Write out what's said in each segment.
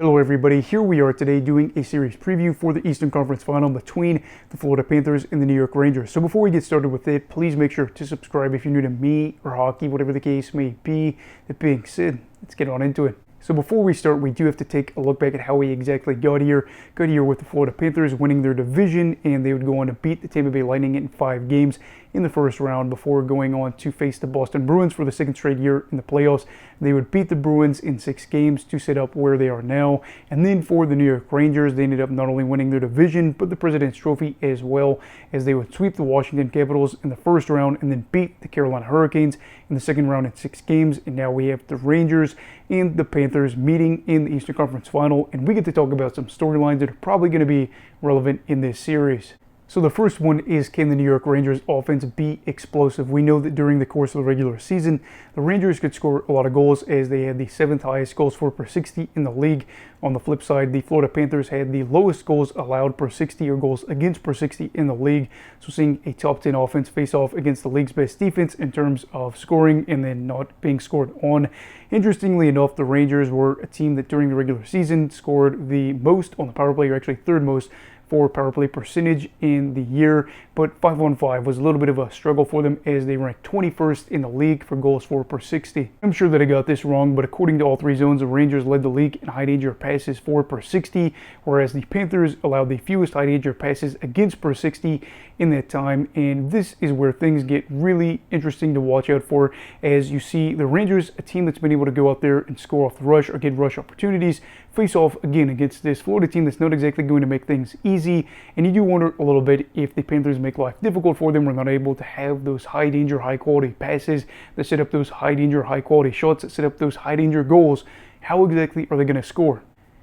Hello everybody, here we are today doing a series preview for the Eastern Conference Final between the Florida Panthers and the New York Rangers. So before we get started with it, please make sure to subscribe if you're new to me or hockey, whatever the case may be. That being said, let's get on into it. So before we start, we do have to take a look back at how we exactly got here. Got here with the Florida Panthers winning their division, and they would go on to beat the Tampa Bay Lightning in 5 games in the first round before going on to face the Boston Bruins for the second straight year in the playoffs. They would beat the Bruins in 6 games to set up where they are now. And then for the New York Rangers, they ended up not only winning their division, but the President's Trophy as well, as they would sweep the Washington Capitals in the first round and then beat the Carolina Hurricanes in the second round in 6 games. And now we have the Rangers and the Panthers meeting in the Eastern Conference Final, and we get to talk about some storylines that are probably going to be relevant in this series. So the first one is, can the New York Rangers offense be explosive? We know that during the course of the regular season, the Rangers could score a lot of goals, as they had the 7th highest goals for per 60 in the league. On the flip side, the Florida Panthers had the lowest goals allowed per 60 or goals against per 60 in the league. So seeing a top 10 offense face off against the league's best defense in terms of scoring and then not being scored on. Interestingly enough, the Rangers were a team that during the regular season scored the most on the power play, or actually third most for power play percentage in the year, but 5-on-5 was a little bit of a struggle for them, as they ranked 21st in the league for goals for per 60. I'm sure that I got this wrong, but according to all 3 zones, the Rangers led the league in high danger passes for per 60, whereas the Panthers allowed the fewest high danger passes against per 60 in that time. And this is where things get really interesting to watch out for, as you see the Rangers, a team that's been able to go out there and score off the rush or get rush opportunities, face off again against this Florida team that's not exactly going to make things easy. And you do wonder a little bit, if the Panthers make life difficult for them, or not able to have those high danger, high quality passes that set up those high danger, high quality shots that set up those high danger goals, how exactly are they going to score?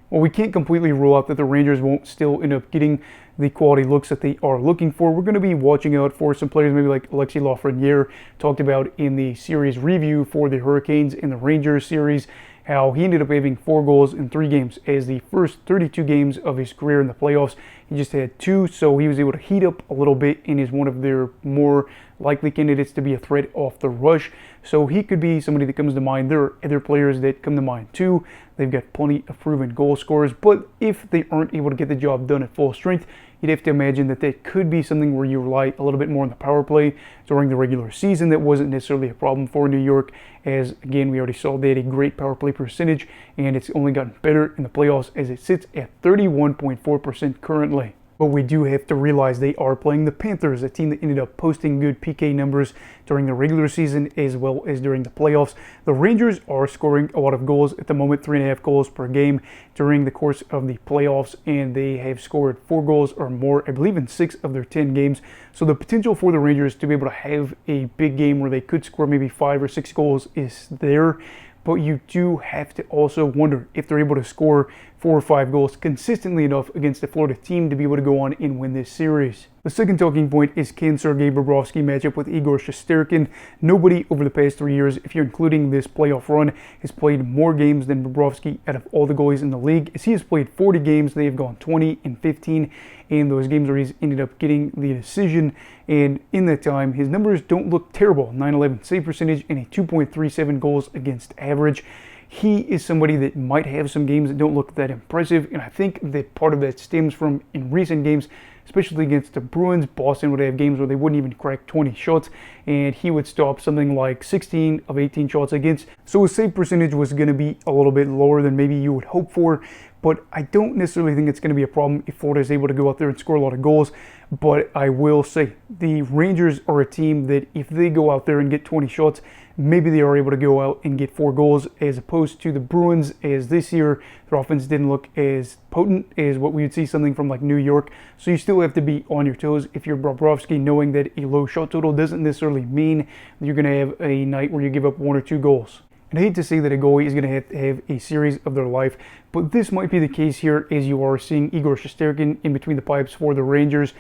Well, we can't completely rule out that the Rangers won't still end up getting the quality looks that they are looking for. We're going to be watching out for some players maybe like Alexis Lafreniere, talked about in the series review for the Hurricanes in the Rangers series, how he ended up having 4 goals in 3 games, as the first 32 games of his career in the playoffs, he just had 2, so he was able to heat up a little bit and is one of their more likely candidates to be a threat off the rush. So he could be somebody that comes to mind. There are other players that come to mind too. They've got plenty of proven goal scorers, but if they aren't able to get the job done at full strength, you'd have to imagine that that could be something where you rely a little bit more on the power play. During the regular season, that wasn't necessarily a problem for New York, as again, we already saw they had a great power play percentage, and it's only gotten better in the playoffs, as it sits at 31.4% currently. But we do have to realize they are playing the Panthers, a team that ended up posting good PK numbers during the regular season as well as during the playoffs. The Rangers are scoring a lot of goals at the moment, 3.5 goals per game during the course of the playoffs, and they have scored 4 goals or more, I believe, in 6 of their 10 games. So the potential for the Rangers to be able to have a big game where they could score maybe 5 or 6 goals is there. But you do have to also wonder if they're able to score 4 or 5 goals consistently enough against the Florida team to be able to go on and win this series. The second talking point is, can Sergei Bobrovsky match up with Igor Shesterkin? Nobody over the past 3 years, if you're including this playoff run, has played more games than Bobrovsky out of all the goalies in the league. As he has played 40 games, they have gone 20 and 15 in those games where he's ended up getting the decision. And in that time, his numbers don't look terrible. 911 save percentage and a 2.37 goals against average. He is somebody that might have some games that don't look that impressive, and I think that part of that stems from, in recent games, especially against the Bruins, Boston would have games where they wouldn't even crack 20 shots, and he would stop something like 16 of 18 shots against. So his save percentage was going to be a little bit lower than maybe you would hope for, but I don't necessarily think it's going to be a problem if Florida is able to go out there and score a lot of goals. But I will say, the Rangers are a team that if they go out there and get 20 shots, maybe they are able to go out and get 4 goals, as opposed to the Bruins, as this year their offense didn't look as potent as what we would see something from like New York. So you still have to be on your toes if you're Bobrovsky, knowing that a low shot total doesn't necessarily mean that you're going to have a night where you give up 1 or 2 goals. And I hate to say that a goalie is going to have a series of their life, but this might be the case here, as you are seeing Igor Shesterkin in between the pipes for the Rangers.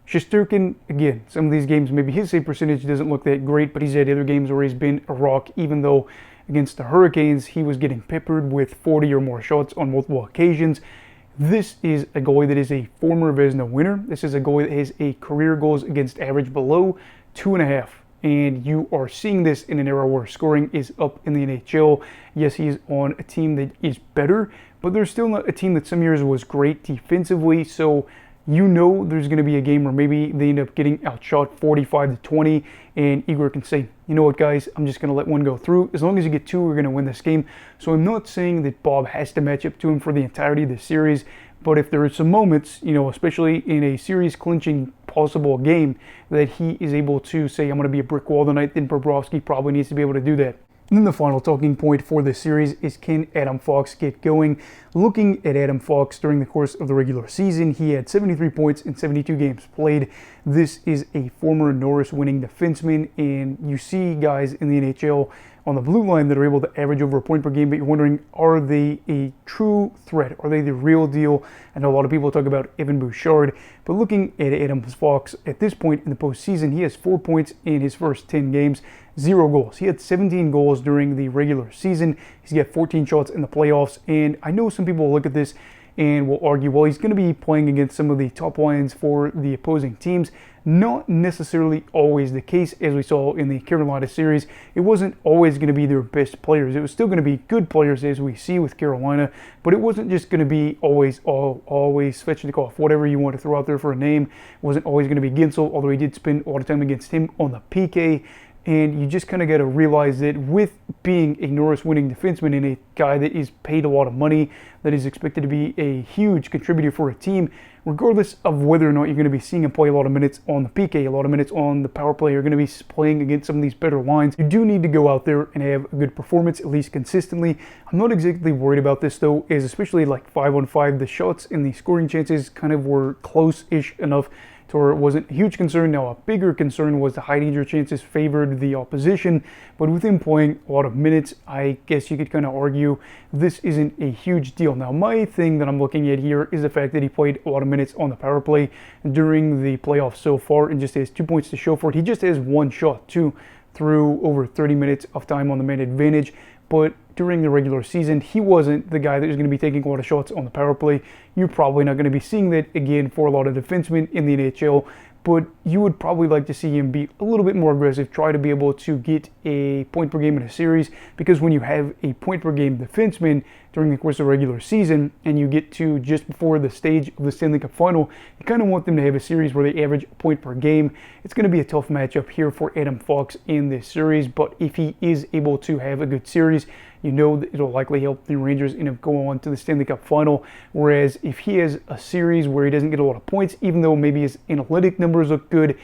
Shesterkin, again, some of these games, maybe his save percentage doesn't look that great, but he's had other games where he's been a rock, even though against the Hurricanes, he was getting peppered with 40 or more shots on multiple occasions. This is a goalie that is a former Vezina winner. This is a goalie that has a career goals against average below 2.5. And you are seeing this in an era where scoring is up in the NHL. Yes, he's on a team that is better, but they're still not a team that some years was great defensively, so you know there's going to be a game where maybe they end up getting outshot 45-20, and Igor can say, you know what guys, I'm just going to let one go through. As long as you get two, we're going to win this game. So I'm not saying that Bob has to match up to him for the entirety of the series, but if there are some moments, you know, especially in a series clinching possible game, that he is able to say, I'm going to be a brick wall tonight, then Bobrovsky probably needs to be able to do that. And then the final talking point for this series is, can Adam Fox get going? Looking at Adam Fox during the course of the regular season, he had 73 points in 72 games played. This is a former Norris winning defenseman, and you see guys in the NHL on the blue line that are able to average over a point per game, but you're wondering, are they a true threat? Are they the real deal? I know a lot of people talk about Evan Bouchard, but looking at Adam Fox at this point in the postseason, he has 4 points in his first 10 games, 0 goals. He had 17 goals during the regular season. He's got 14 shots in the playoffs, and I know some people will look at this and will argue, well, he's going to be playing against some of the top lines for the opposing teams. Not necessarily always the case, as we saw in the Carolina series. It wasn't always going to be their best players. It was still going to be good players, as we see with Carolina, but it wasn't just going to be always Svechnikov, whatever you want to throw out there for a name. It wasn't always going to be Gensel, although he did spend a lot of time against him on the PK. And you just kind of got to realize that with being a Norris winning defenseman and a guy that is paid a lot of money, that is expected to be a huge contributor for a team, regardless of whether or not you're going to be seeing him play a lot of minutes on the PK, a lot of minutes on the power play, you're going to be playing against some of these better lines. You do need to go out there and have a good performance, at least consistently. I'm not exactly worried about this though, as especially like 5-on-5, the shots and the scoring chances kind of were close-ish enough to where it wasn't a huge concern. Now, a bigger concern was the high danger chances favored the opposition, but with him playing a lot of minutes, I guess you could kind of argue this isn't a huge deal. Now, my thing that I'm looking at here is the fact that he played a lot of minutes on the power play during the playoffs so far and just has 2 points to show for it. He just has one shot, too, through over 30 minutes of time on the man advantage. But during the regular season, he wasn't the guy that was going to be taking a lot of shots on the power play. You're probably not going to be seeing that again for a lot of defensemen in the NHL, but you would probably like to see him be a little bit more aggressive, try to be able to get a point per game in a series, because when you have a point per game defenseman during the course of the regular season and you get to just before the stage of the Stanley Cup Final, you kind of want them to have a series where they average a point per game. It's going to be a tough matchup here for Adam Fox in this series, but if he is able to have a good series, you know that it'll likely help the Rangers go on to the Stanley Cup Final. Whereas if he has a series where he doesn't get a lot of points, even though maybe his analytic numbers look good,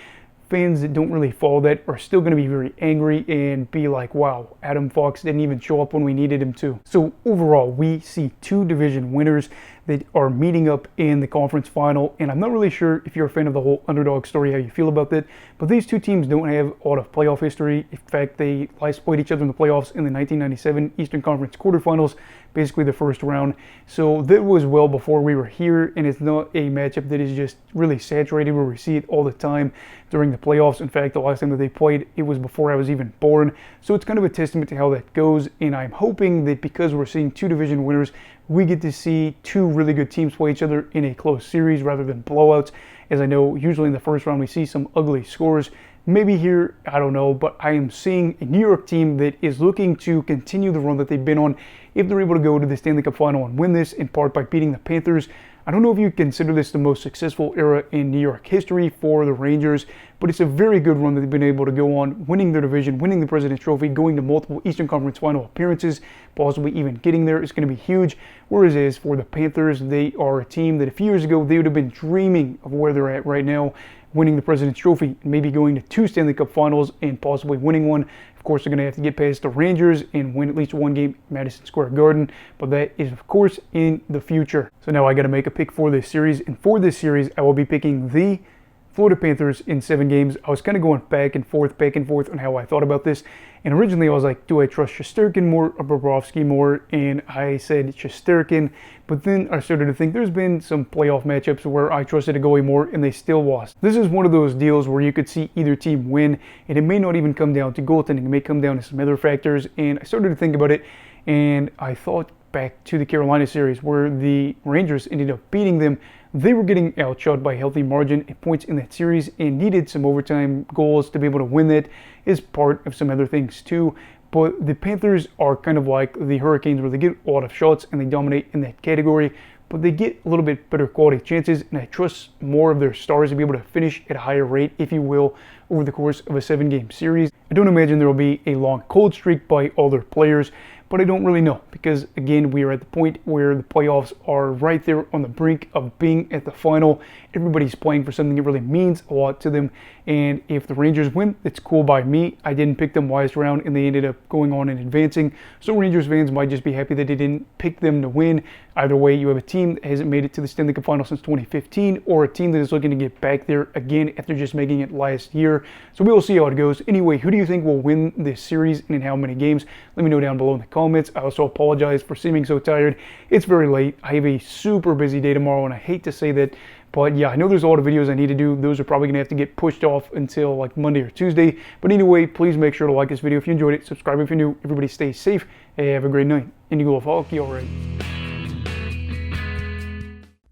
fans that don't really follow that are still going to be very angry and be like, wow, Adam Fox didn't even show up when we needed him to. So overall, we see two division winners that are meeting up in the conference final, and I'm not really sure if you're a fan of the whole underdog story, how you feel about that, but these two teams don't have a lot of playoff history. In fact, they last played each other in the playoffs in the 1997 Eastern Conference quarterfinals, basically the first round. So that was well before we were here, and it's not a matchup that is just really saturated where we see it all the time during the playoffs. In fact, the last time that they played, it was before I was even born. So it's kind of a testament to how that goes, and I'm hoping that because we're seeing two division winners, we get to see two really good teams play each other in a close series rather than blowouts. As I know, usually in the first round we see some ugly scores. Maybe here, I don't know, but I am seeing a New York team that is looking to continue the run that they've been on if they're able to go to the Stanley Cup Final and win this, in part by beating the Panthers. I don't know if you consider this the most successful era in New York history for the Rangers, but it's a very good run that they've been able to go on, winning their division, winning the President's Trophy, going to multiple Eastern Conference Final appearances, possibly even getting there is going to be huge. Whereas as for the Panthers, they are a team that a few years ago they would have been dreaming of where they're at right now, winning the President's Trophy, and maybe going to two Stanley Cup Finals and possibly winning one. Of course, they're going to have to get past the Rangers and win at least one game at Madison Square Garden, but that is, of course, in the future. So now I got to make a pick for this series, and for this series, I will be picking the Florida Panthers in 7 games. I was kind of going back and forth on how I thought about this. And originally I was like, do I trust Shesterkin more or Bobrovsky more? And I said Shesterkin. But then I started to think there's been some playoff matchups where I trusted a goalie more and they still lost. This is one of those deals where you could see either team win, and it may not even come down to goaltending. It may come down to some other factors. And I started to think about it, and I thought back to the Carolina series where the Rangers ended up beating them. They were getting outshot by a healthy margin at points in that series and needed some overtime goals to be able to win that, is part of some other things too. But the Panthers are kind of like the Hurricanes, where they get a lot of shots and they dominate in that category, but they get a little bit better quality chances, and I trust more of their stars to be able to finish at a higher rate, if you will, over the course of a 7-game series. I don't imagine there will be a long cold streak by all their players, but I don't really know, because again, we are at the point where the playoffs are right there on the brink of being at the final. Everybody's playing for something that really means a lot to them, and if the Rangers win, it's cool by me. I didn't pick them last round, and they ended up going on and advancing, so Rangers fans might just be happy that they didn't pick them to win. Either way, you have a team that hasn't made it to the Stanley Cup Final since 2015, or a team that is looking to get back there again after just making it last year. So we will see how it goes. Anyway, who do you think will win this series and in how many games? Let me know down below in the comments. I also apologize for seeming so tired. It's very late. I have a super busy day tomorrow, and I hate to say that, but yeah, I know there's a lot of videos I need to do. Those are probably going to have to get pushed off until like Monday or Tuesday. But anyway, please make sure to like this video if you enjoyed it. Subscribe if you're new. Everybody stay safe. Hey, have a great night. And you go off hockey, all right.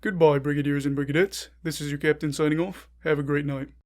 Goodbye, Brigadiers and Brigadettes. This is your captain signing off. Have a great night.